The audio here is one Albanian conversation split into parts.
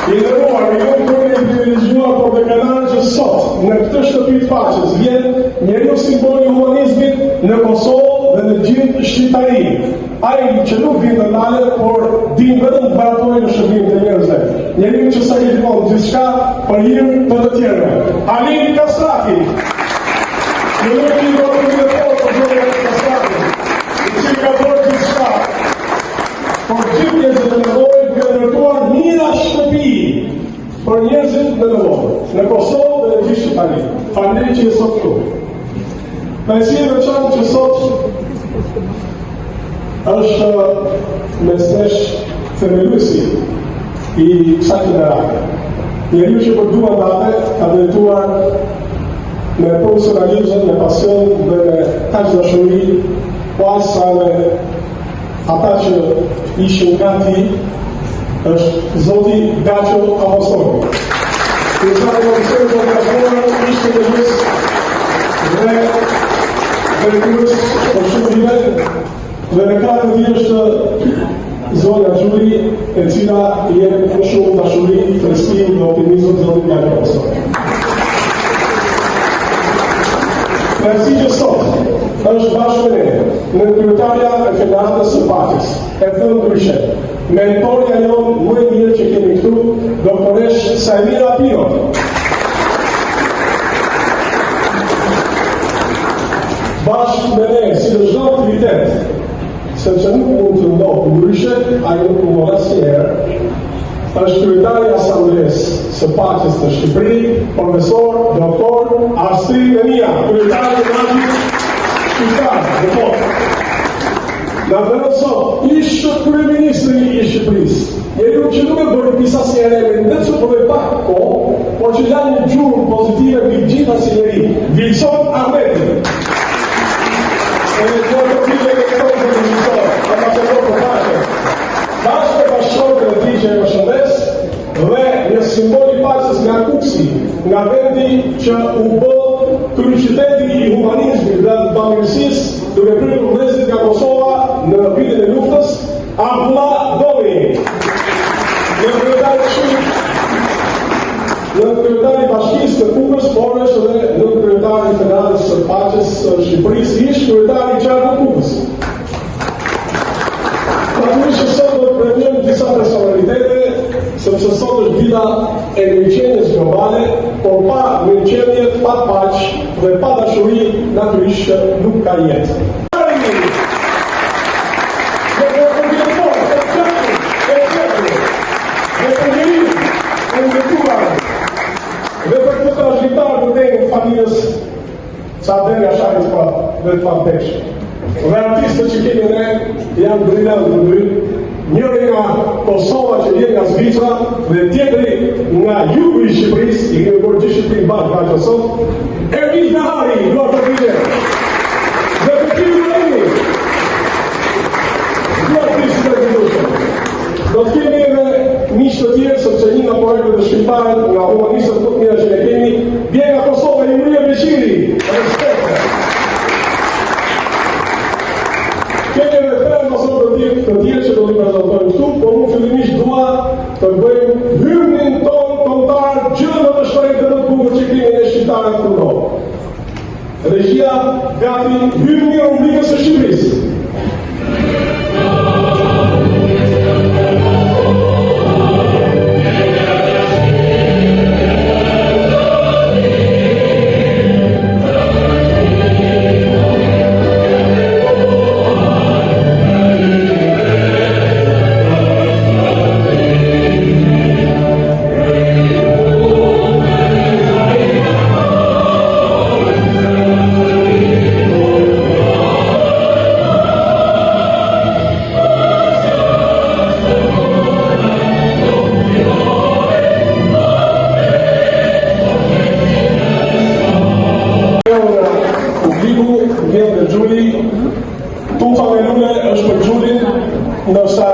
I nderuar, ju keni privilegjuar për deklaratën që sot në këtë shtëpi të paqes vjen njeriu simboli i humanizmit në Kosovë dhe në gjithë Shqipërinë. Ai që nuk vjen të ndalet, por din vetëm të baratojë në shërbim të njerëzve. Njeriu që sakrifikon gjithçka për hir të të tjerëve. Alin Kastrati. Ju nuk i do të vjen për Alin Kastrati. I cili ka bërë gjithçka. Por gjithë njerëzit e nevojë kanë ndërtuar mira shtëpi për njerëzit në nevojë, në Kosovë dhe në gjithë Shqipërinë. Faleminderit që jeni sot këtu. Kënaqësi e veçantë që sot është mesnesh themeluesi i kësaj federale. Njeriu që për 2 mandate ka drejtuar me profesionalizëm, me pasion dhe me kaq dashuri, po aq sa me ata që ishin gati, është Zoti Gaço Apostoli. Kryetari i Komisionit të Transportit ishte në dhe drejtues për shërbime dhe në katër vjet është zonja Gjuri, e cila jep më shumë dashuri, freskim dhe optimizëm Zotit Gaço Apostoli. Mersi që sot është bashkë me ne në kryetarja e Federatës së Paqes, e thënë ndryshe, mentorja jonë më e mirë që kemi këtu, doktoresh Sajmira Pino. Bashkë me ne, si në çdo aktivitet, sepse nuk mund të ndodhë ndryshe, ai nuk mund asnjëherë, është kryetari i Asamblesë së Paqes në Shqipëri, profesor, doktor Astrid Nemia, kryetari i Natit Shqiptar, në botë. Në vërtet sot, ishte kryeministri i Shqipërisë. Njeriu që nuk e bëri pisa si herë, ne supojmë pak kohë, por që janë një gjurmë pozitive mbi gjithë asnjëri. Vilson Ahmeti. E do të vijë në këtë Vilson, ama të do të fare. Bashkë me bashkëshortën e tij që e shëndes dhe një simbol i paqes nga Kuksi, nga vendi që u bë kryeqyteti i humanizmit dhe bamirësisë, duke prirë vëllezërit nga Kosova në vitin e luftës, Abdullah Doli. Në kryetari i Bashkisë të Kukës, por është edhe në kryetari i Federatës së Paqes së Shqipërisë, ish kryetari i qartë të Kukës. Natyrisht që sot do të premiojmë disa personalitete, sepse sot është dita e mirëqenies globale, por pa mirëqenie, pa paqe dhe pa dashuri, natyrisht që nuk ka jetë. Dhe për këtë trashëgitar të denjë familjes Çaderi Asharit dhe të fantesh. Dhe artistët që kemi ne janë briljantë të dy, njëri nga Kosova që vjen nga Zvicra dhe tjetri nga jugu i Shqipërisë, i kemi bërë gjithë Shqipërinë bashkë nga që sot, Erviz Nahari, duar të vijë. Dhe për kimi në imi, duar të ishtë të gjithë. Do të kemi edhe miqë të tjerë, sepse një nga projekte të shqiptarët, nga humanistët të mira që ne kemi, vjen nga Kosova, Imria Beqiri. Respekte. Kemi edhe 3 mësor të tjerë që do të prezantojmë këtu, por unë fillimisht dua të bëjmë hymnin ton kombëtar, gjë më të shtrenjtë dhe më të bukur që kemi ne shqiptarët këtu. Regjia gati, hymni i Republikës së Shqipërisë. Ndërsa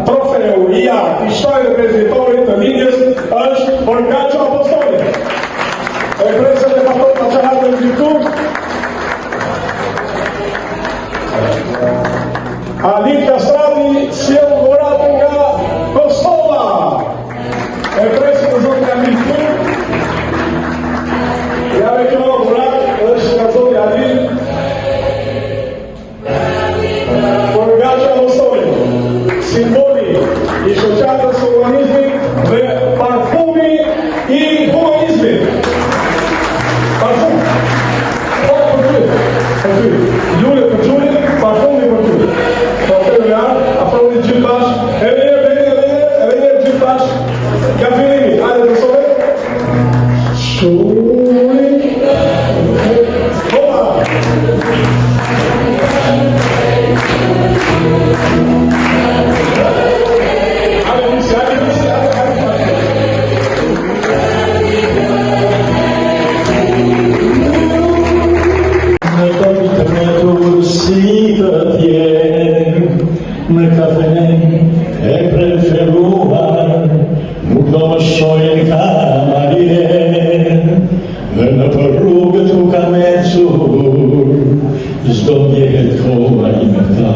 trofeu i artë i shtojnë prezitorit të linjës është për Gaço Apostoli. E presën e patot të që hatë në gjithu. Alin Kastrati sjell dhuratën nga Kosova. E i shoqatës së humanizmit dhe parfumi i humanizmit. Parfum. Lule për gjullit, parfumi për gjullit. Parfumi afroni gjithë bashkë, edhe njerë gjithë bashkë, nga fillimi, hajde të sove. Në kafe e preferuar, nuk do më shojnë kamarire, dhe në për rrugët u ka mecur, zdo mjehet koma i me ta.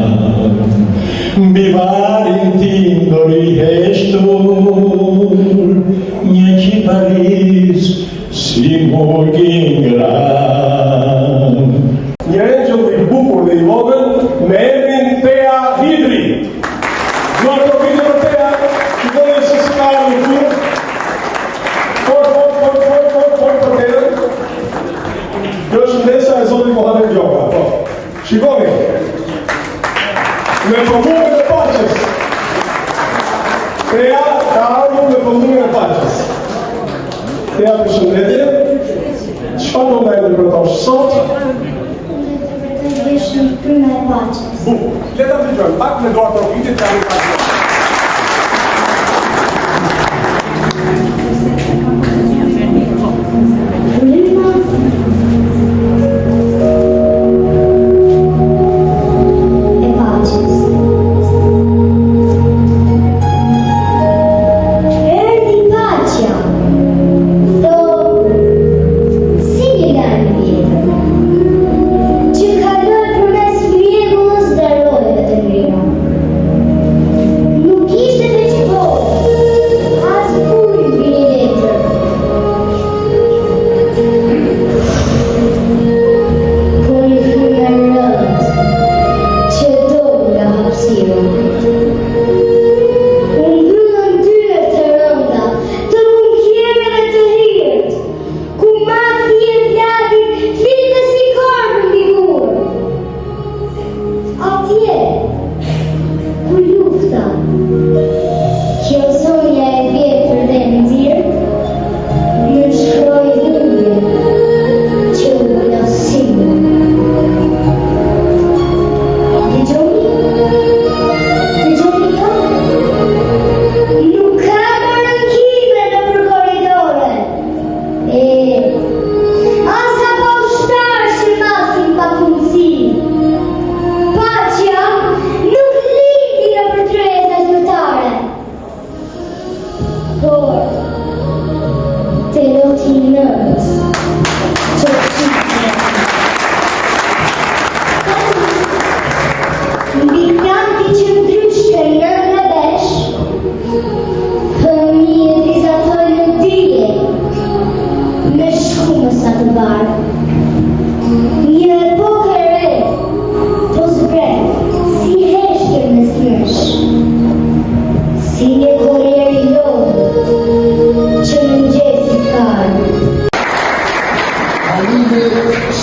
Mbi varin tim do i heshtur, një kiparis si murgin gran. Një engjëll i bukur dhe i vogël me emrin Tea Hidri. Duar të vitë për Tea, që do dhe se s'ka në tur. Fort për Tea. Kjo është ndesa e Zotit Mohamed Gjoka. Shikoni. Me përmumën e paqes. Tea ka ardhur me përmumën e paqes. Tea për shëndetje. Çfarë do nga e për ta sot? Ishëm prime e paqes. Le ta dëgjojmë pak me duar trofitit ka një paqes.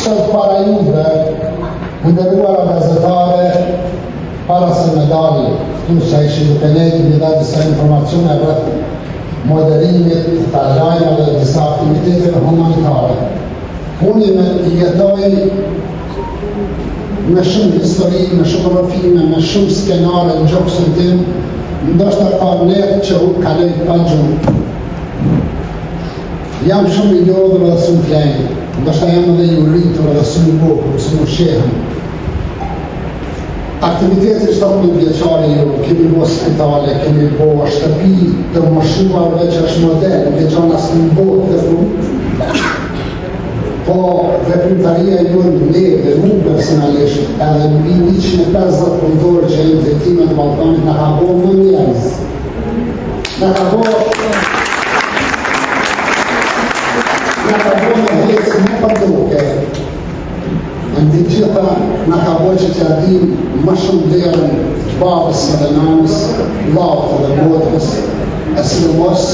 Sot para juve, ndërruara gazetare, para se me dali, tu se ishin duke nejtë një dhe disa informacione rreth moderimit të lajmave dhe disa aktiviteteve humanitare. Unë i jetoj me shumë histori, me shumë rëfime, me shumë skenare në gjokësën tim, ndoshta ka net që u kalej pa gjumë. Jam shumë i lodhur dhe së më flejnë, ndoshta jam edhe i rritur dhe së më bukur, së më shehen. Aktiviteti 17 vjeçare ju, kemi bo spitale, kemi bo shtëpi të moshuarve që është model, në gjana së më botë dhe frumë. Po veprimtaria ju në ne dhe mu personalisht, edhe mbi 150 punëtorë që e në vetime të Ballkanit në ka bo më njerëz. Në ka bo me hecë më përduke, në gjitha në ka bo që t'ja di dim më shumë vlerën të babës dhe nanës, vllaut dhe motrës, e sidomos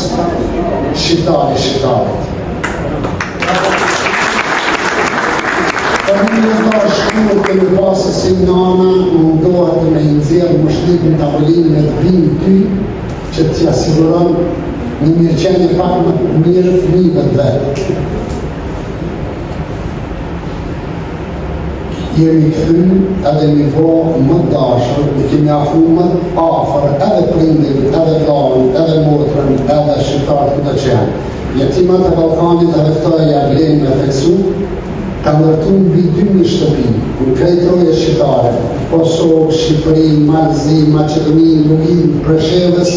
shqiptarit. Për një nda shkurë të në pasë si nana, mundohet të me nëzirë mështlikën të avëllinë e të bimë ty, që t'ja siguron një mirëqenje pak më mirë fëmijëve të vetë. Jemi këthy edhe një vo më dashër, i kemi afu më afër edhe prindin, edhe vllahun, edhe motrën, edhe shqiptarët të qenë. Jetimat e Ballkanit edhe këto e jaglenë me theksu, ka ndërtu në mbi 2000 shtëpi, në krejt roje shqiptare, Kosovë, Shqipëri, Malzi, Maqedoni, Lugin, Preshevës,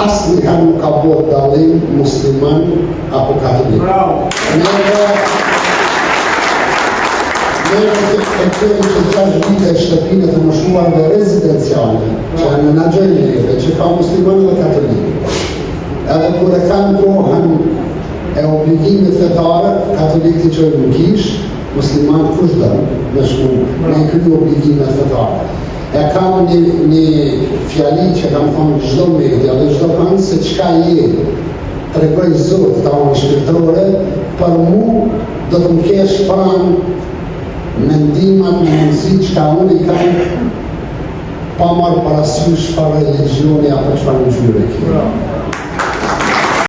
asë një nuk ka bërë dallim musliman apo katolik. Neve e kërë që 6 vite e shtëpinë të mëshuar dhe rezidenciale, që janë në gjënjeve, që ka musliman dhe katolik. Edhe kur e kanë kohën e obligimit fetare, katolikë të qojnë në kish, musliman kush dënë me shku, me kryu obligimet fetare. E kam një fjali që kam thonë çdo media dhe çdo kanë se çka je, tregoj Zot ta unë shpirtërore, për mu do të më kesh pranë mendimat në mundësi çka unë i kam pa marrë parasysh pa religioni apo çfarë ngjyre ke.